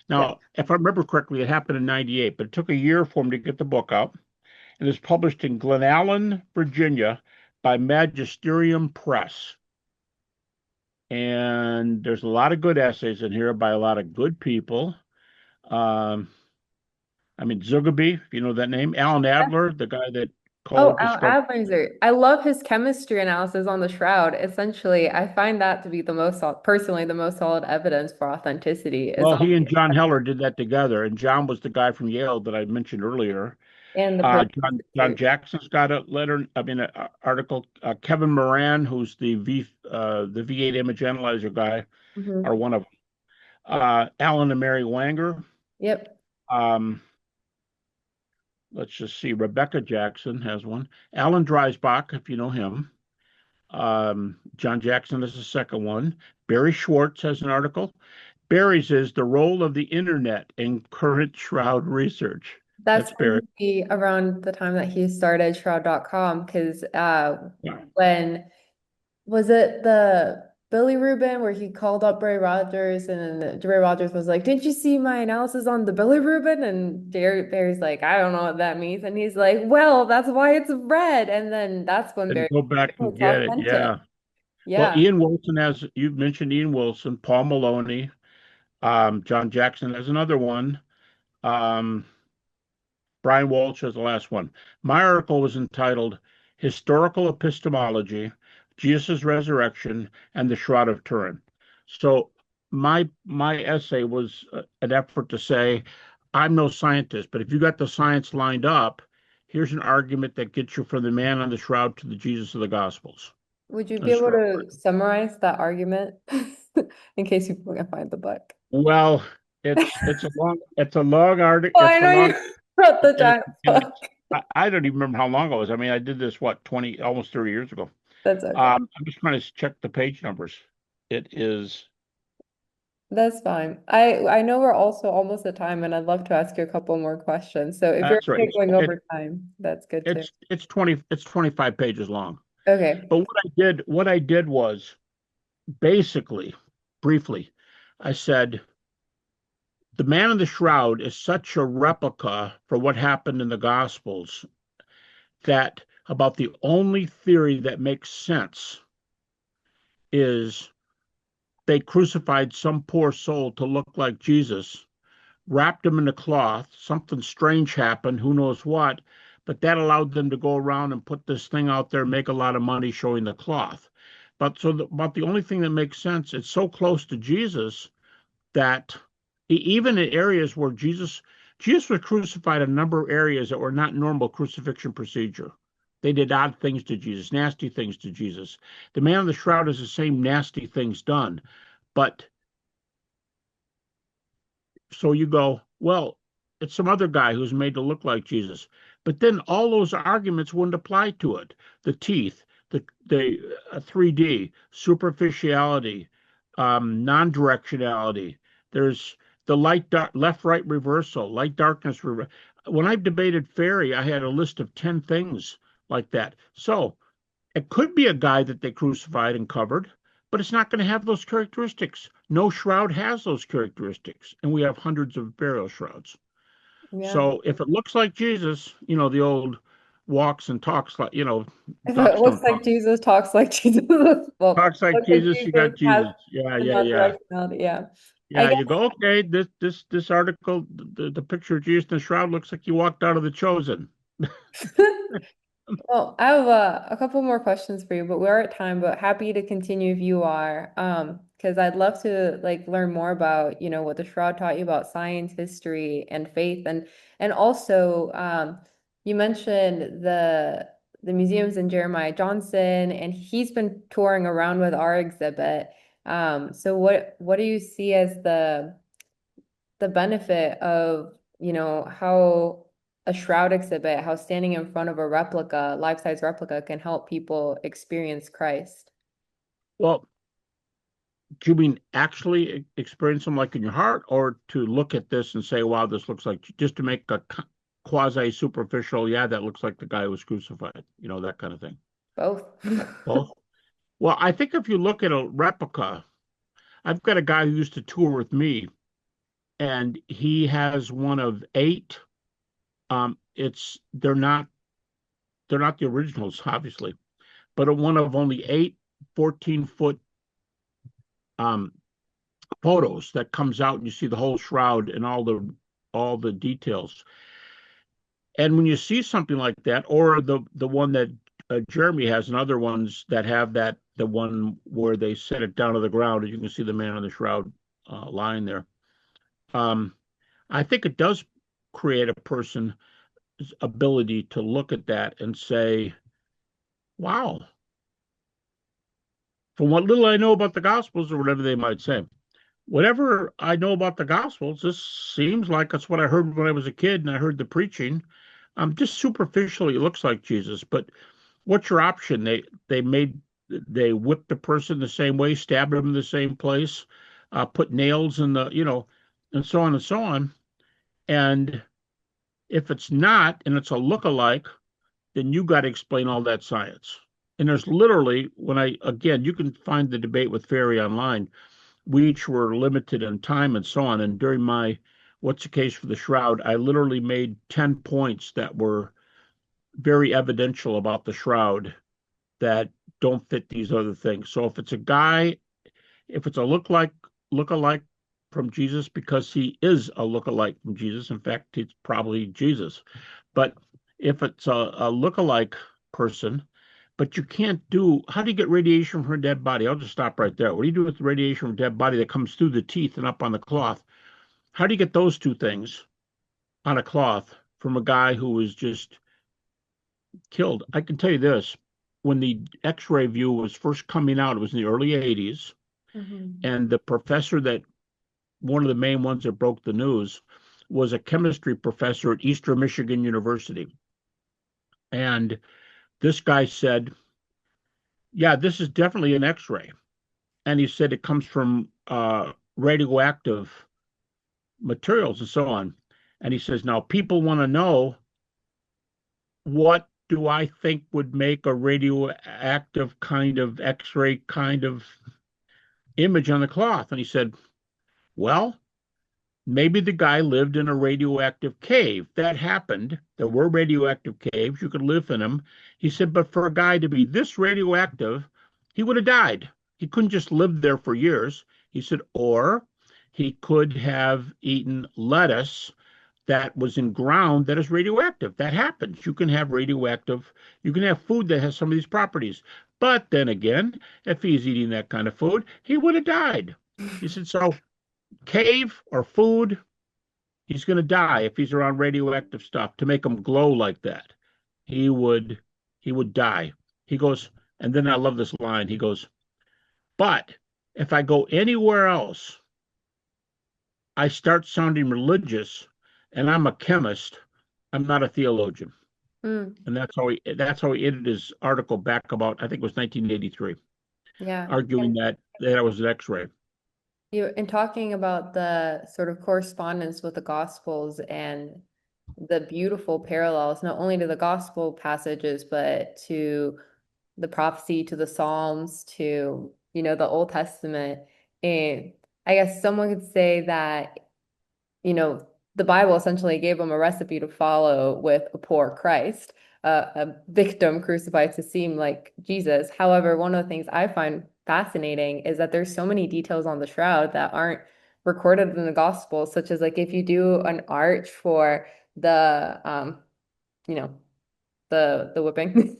Yeah, Now, if I remember correctly, it happened in '98, but it took a year for him to get the book out. It is published in Glen Allen, Virginia, by Magisterium Press. And there's a lot of good essays in here by a lot of good people. Um, Zugabe, if you know that name, Alan Adler, the guy that oh, Al co-discovered. Advisor. I love his chemistry analysis on the Shroud. Essentially, I find that to be the most, personally, the most solid evidence for authenticity is Well, on he and John Heller did that together, and John was the guy from Yale that I mentioned earlier. and the Protestant John theory. Jackson's got a letter. An article. Kevin Moran, who's the V8 image analyzer guy, are Hmm. one of them. Alan and Mary Wanger. Yep, Um, let's just see. Rebecca Jackson has one. Alan Dreisbach, if you know him. John Jackson is the second one. Barry Schwartz has an article. Barry's is the role of the internet in current shroud research. that's That's Barry. probably around the time that he started Shroud.com because Yeah. when was it the Billy Rubin where he called up Ray Rogers and then Ray Rogers was like, "Didn't you see my analysis on the Billy Rubin?" And Barry's like, "I don't know what that means." And he's like, "Well, that's why it's red." And then that's when And Barry, go back oh, and it's get it. authentic. Yeah. Well, Yeah. Ian Wilson has, you mentioned Ian Wilson, Paul Maloney, John Jackson has another one. Um, Brian Walsh has the last one. My article was entitled Historical Epistemology, Jesus' Resurrection, and the Shroud of Turin. So my essay was an effort to say, I'm no scientist, but if you got the science lined up, here's an argument that gets you from the man on the shroud to the Jesus of the Gospels. Would you be That's able to summarize that argument in case people can find the book? Well, it's a long article. Oh, I It's a know long you wrote the and giant and book. I don't even remember how long it was. I did this what 20 almost 30 years ago. That's okay. I'm just trying to check the page numbers. It is That's fine. I know we're also almost at time, and I'd love to ask you a couple more questions. So if you're that's right. okay going over time, that's good too. It's 25 pages long. Okay. But what I did was basically briefly, I said the man in the shroud is such a replica for what happened in the Gospels that about the only theory that makes sense is they crucified some poor soul to look like Jesus, wrapped him in a cloth. Something strange happened, who knows what, but that allowed them to go around and put this thing out there, make a lot of money showing the cloth. But the only thing that makes sense, it's so close to Jesus that even in areas where Jesus was crucified in a number of areas that were not normal crucifixion procedure. They did odd things to Jesus, nasty things to Jesus. The man on the shroud has the same nasty things done. But so you go, well, it's some other guy who's made to look like Jesus. But then all those arguments wouldn't apply to it. The teeth, the 3D, superficiality, non-directionality. There's the light, dark, left, right reversal, light, darkness. When I debated Ferry, I had a list of 10 things like that. So it could be a guy that they crucified and covered, but it's not going to have those characteristics. No shroud has those characteristics, and we have hundreds of burial shrouds. Yeah. So if it looks like Jesus, the old walks and talks like, If it ducks looks don't like talk. Jesus, talks like Jesus. Well, Talks like looks like Jesus, you Jesus got has Jesus. Yeah, the yeah, yeah. non-directionality. Yeah. I Yeah, you go, okay, this article, the picture of Jesus in the shroud looks like you walked out of The Chosen. guess. Well, I have a couple more questions for you, but we're at time, but happy to continue if you are. Because I'd love to like learn more about, what the Shroud taught you about science, history, and faith. And also you mentioned the museums in Jeremiah Johnson, and he's been touring around with our exhibit. So what do you see as the benefit of, how a shroud exhibit, how standing in front of a replica, life-size replica, can help people experience Christ? Well, do you mean actually experience them like in your heart, or to look at this and say, wow, this looks like, just to make a quasi superficial, yeah, that looks like the guy who was crucified, that kind of thing? Both. Both. Well, I think if you look at a replica, I've got a guy who used to tour with me, and he has one of eight. It's they're not the originals, obviously, but one of only eight 14-foot um, photos that comes out, and you see the whole shroud and all the details. And when you see something like that, or the one that Jeremy has, and other ones that have that, the one where they set it down to the ground, and you can see the man on the shroud lying there. Um, I think it does create a person's ability to look at that and say, "Wow, from what little I know about the Gospels," or whatever they might say. Whatever I know about the Gospels, this seems like it's what I heard when I was a kid and I heard the preaching. Just superficially, it looks like Jesus, but what's your option? They whipped the person the same way, stabbed him in the same place, put nails in and so on and so on. And if it's not, and it's a look-alike, then you got to explain all that science. And there's literally, again, you can find the debate with Ferry online. We each were limited in time and so on. And during my What's the Case for the Shroud, I literally made 10 points that were very evidential about the shroud that don't fit these other things. So if it's a guy, if it's a look-alike from Jesus, because he is a look-alike from Jesus, in fact, it's probably Jesus. But if it's a look-alike person, but you can't do, how do you get radiation from a dead body? I'll just stop right there. What do you do with the radiation from a dead body that comes through the teeth and up on the cloth? How do you get those two things on a cloth from a guy who was just killed? I can tell you this. When the X-ray view was first coming out, it was in the early 80s, Mhm. and the professor that, one of the main ones that broke the news, was a chemistry professor at Eastern Michigan University. And this guy said, yeah, this is definitely an X-ray. And he said it comes from radioactive materials and so on. And he says, now people want to know, what do I think would make a radioactive kind of X-ray kind of image on the cloth? And he said, well, maybe the guy lived in a radioactive cave. That happened. There were radioactive caves. You could live in them. He said, but for a guy to be this radioactive, he would have died. He couldn't just live there for years. He said, or he could have eaten lettuce that was in ground that is radioactive. That happens. You can have food that has some of these properties. But then again, if he's eating that kind of food, he would have died. He said, so cave or food, he's going to die if he's around radioactive stuff to make him glow like that. He would he would die. He goes, and then I love this line. He goes, but if I go anywhere else, I start sounding religious and I'm a chemist. I'm not a theologian. Mm, And that's how he ended his article back about, I think it was 1983, yeah. arguing And that was an X-ray. you, in talking about the sort of correspondence with the Gospels and the beautiful parallels, not only to the Gospel passages, but to the prophecy, to the Psalms, to, the Old Testament. And I guess someone could say that, you know, the Bible essentially gave them a recipe to follow with a poor Christ, a victim crucified to seem like Jesus. However, one of the things I find fascinating is that there's so many details on the shroud that aren't recorded in the gospel, such as like if you do an arch for the you know, the whipping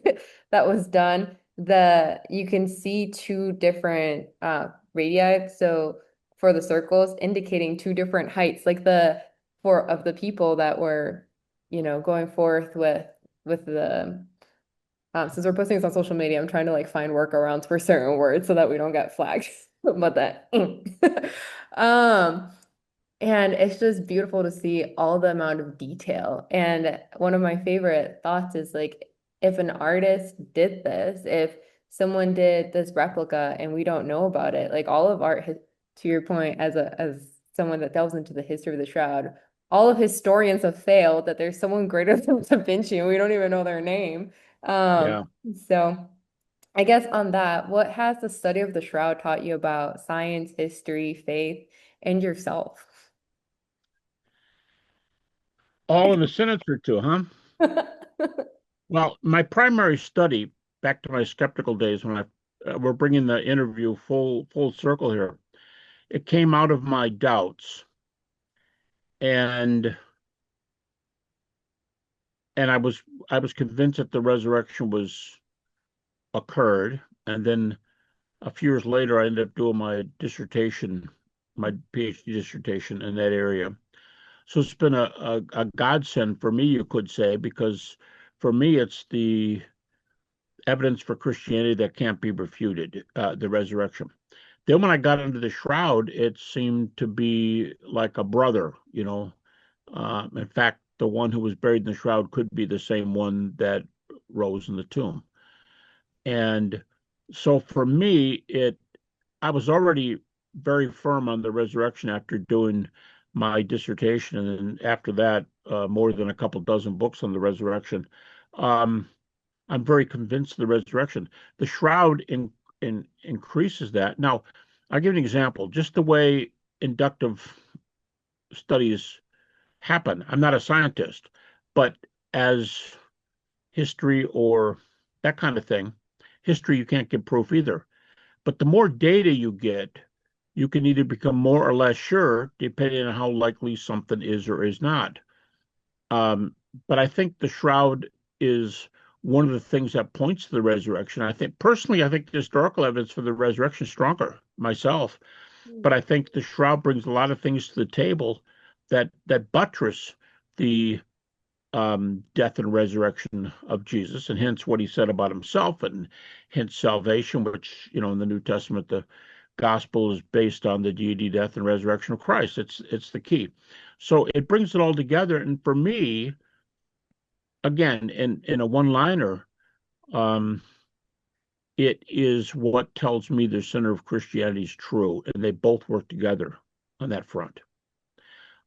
that was done, you can see two different radii. So for the circles indicating two different heights, like the four of the people that were, going forth with the since we're posting this on social media, I'm trying to like find workarounds for certain words so that we don't get flagged. But that um and it's just beautiful to see all the amount of detail. And one of my favorite thoughts is like, if an artist did this, if someone did this replica and we don't know about it, like all of art, to your point, as someone that delves into the history of the Shroud, all of historians have failed that there's someone greater than Da Vinci and we don't even know their name. Um, Yeah. so I guess on that, what has the study of the Shroud taught you about science, history, faith, and yourself? All in a sentence or two, huh? Well, my primary study, back to my skeptical days when we're bringing the interview full circle here. It came out of my doubts, and I was convinced that the resurrection was occurred, and then a few years later, I ended up doing my PhD dissertation in that area. So it's been a godsend for me, you could say, because for me, it's the evidence for Christianity that can't be refuted, the resurrection. Then when I got into the shroud, it seemed to be like a brother, you know. In fact, the one who was buried in the shroud could be the same one that rose in the tomb. And so for me, I was already very firm on the resurrection after doing my dissertation, and then after that, more than a couple dozen books on the resurrection. Um, I'm very convinced of the resurrection. The shroud increases that. Now, I'll give you an example. Just the way inductive studies happen. I'm not a scientist, but as history or that kind of thing, history you can't give proof either. But the more data you get, you can either become more or less sure, depending on how likely something is or is not. Um, but I think the shroud is one of the things that points to the resurrection. I think the historical evidence for the resurrection is stronger myself, but I think the shroud brings a lot of things to the table that buttress the death and resurrection of Jesus, and hence what he said about himself, and hence salvation, which, in the New Testament, the gospel is based on the deity, death, and resurrection of Christ. It's the key. So it brings it all together. And for me, again, in a one-liner, um, it is what tells me the center of Christianity is true, and they both work together on that front.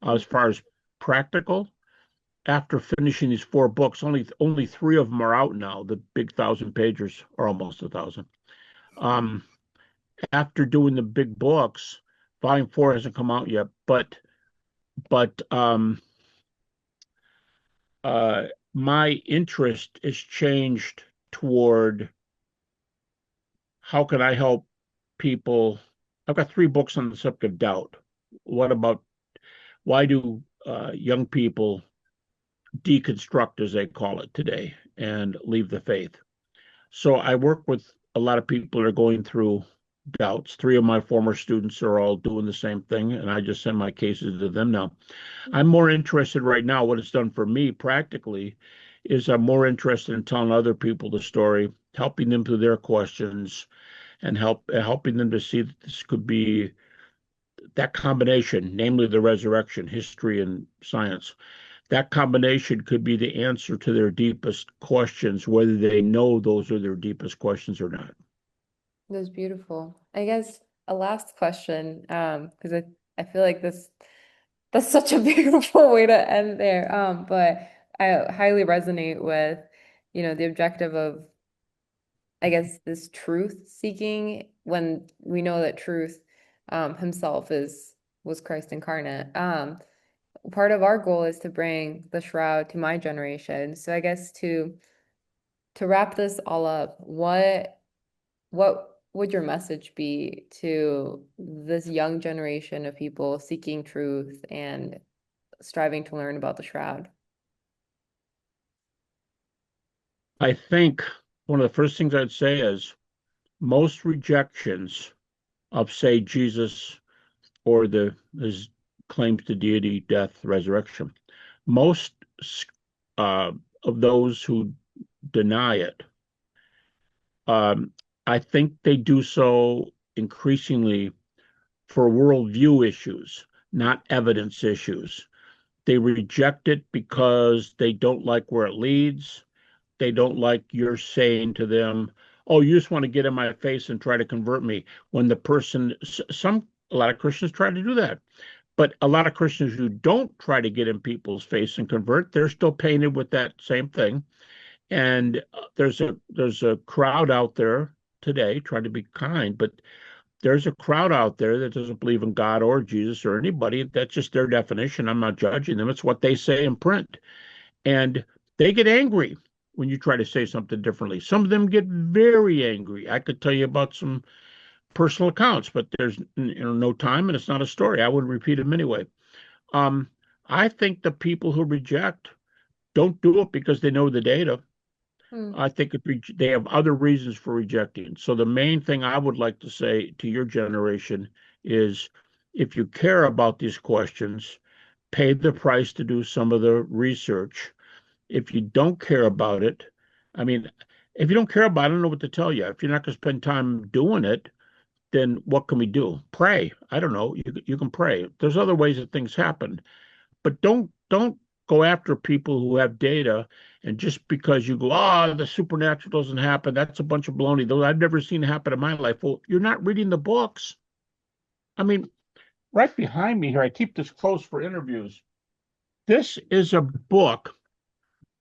As far as practical, after finishing these four books, only three of them are out now. The big 1,000 pagers, or almost 1,000. Um, After doing the big books, volume four hasn't come out yet, but uh, my interest has changed toward how can I help people, I've got 3 books on the subject of doubt. What about why do young people deconstruct, as they call it today, and leave the faith? So I work with a lot of people that are going through doubts. 3 of my former students are all doing the same thing, and I just send my cases to them now. I'm more interested right now, what it's done for me practically is I'm more interested in telling other people the story, helping them through their questions, and helping them to see that this could be that combination, namely the resurrection, history and science. That combination could be the answer to their deepest questions, whether they know those are their deepest questions or not. That's beautiful. I guess a last question, because I feel like that's such a beautiful way to end there. But I highly resonate with, the objective of, I guess, this truth seeking when we know that truth himself was Christ incarnate. Part of our goal is to bring the shroud to my generation. So I guess to wrap this all up, what would your message be to this young generation of people seeking truth and striving to learn about the shroud? I think one of the first things I'd say is most rejections of, say, Jesus or his claims to deity, death, resurrection, most uh, of those who deny it, um, I think they do so increasingly for worldview issues, not evidence issues. They reject it because they don't like where it leads. They don't like you're saying to them, "Oh, you just want to get in my face and try to convert me." When the person, a lot of Christians try to do that. But a lot of Christians who don't try to get in people's face and convert, they're still painted with that same thing. And there's a crowd out there today trying to be kind, but there's a crowd out there that doesn't believe in God or Jesus or anybody. That's just their definition. I'm not judging them. It's what they say in print. And they get angry when you try to say something differently. Some of them get very angry. I could tell you about some personal accounts, but there's no time and it's not a story. I wouldn't repeat them anyway. Um, I think the people who reject don't do it because they know the data. Hmm. I think they have other reasons for rejecting. So the main thing I would like to say to your generation is if you care about these questions, pay the price to do some of the research. If you don't care about it, I mean, if you don't care about it, I don't know what to tell you. If you're not going to spend time doing it, then what can we do? Pray. I don't know. You can pray. There's other ways that things happen, but don't go after people who have data. And just because you go, the supernatural doesn't happen, that's a bunch of baloney. Though I've never seen it happen in my life. Well, you're not reading the books. I mean, right behind me here, I keep this close for interviews. This is a book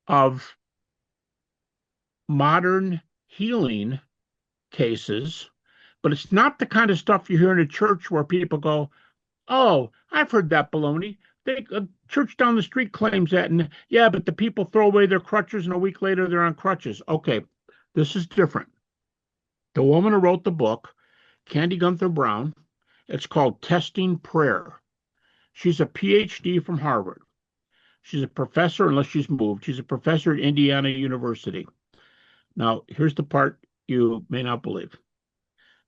of modern healing cases, but it's not the kind of stuff you hear in a church where people go, "Oh, I've heard that baloney. A church down the street claims that, and yeah, but the people throw away their crutches, and a week later they're on crutches." Okay, this is different. The woman who wrote the book, Candy Gunther Brown, it's called Testing Prayer. She's a PhD from Harvard. She's a professor, unless she's moved. She's a professor at Indiana University. Now, here's the part you may not believe.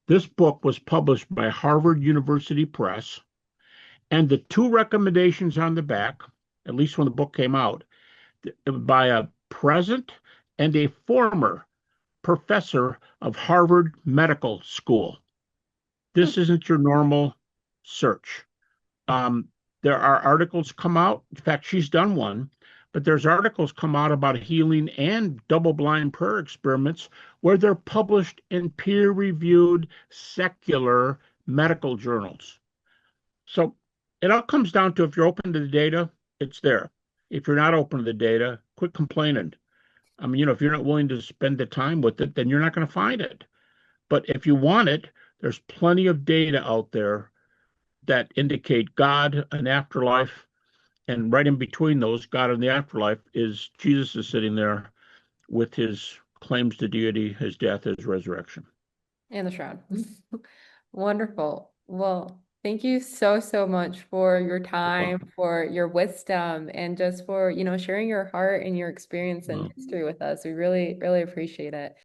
This book was published by Harvard University Press, and the 2 recommendations on the back, at least when the book came out, by a present and a former professor of Harvard Medical School. Hmm. This isn't your normal search. Um, there are articles come out. In fact, she's done one, but there's articles come out about healing and double-blind prayer experiments where they're published in peer-reviewed secular medical journals. So it all comes down to if you're open to the data, it's there. If you're not open to the data, quit complaining. I mean, if you're not willing to spend the time with it, then you're not going to find it. But if you want it, there's plenty of data out there that indicate God, an afterlife, and right in between those, God and the afterlife, is Jesus is sitting there with his claims to deity, his death, his resurrection. And the shroud. Wonderful. Well, thank you so, so much for your You're time, welcome. for your wisdom, and just for, sharing your heart and your experience and Well, history with us. We really, really appreciate it.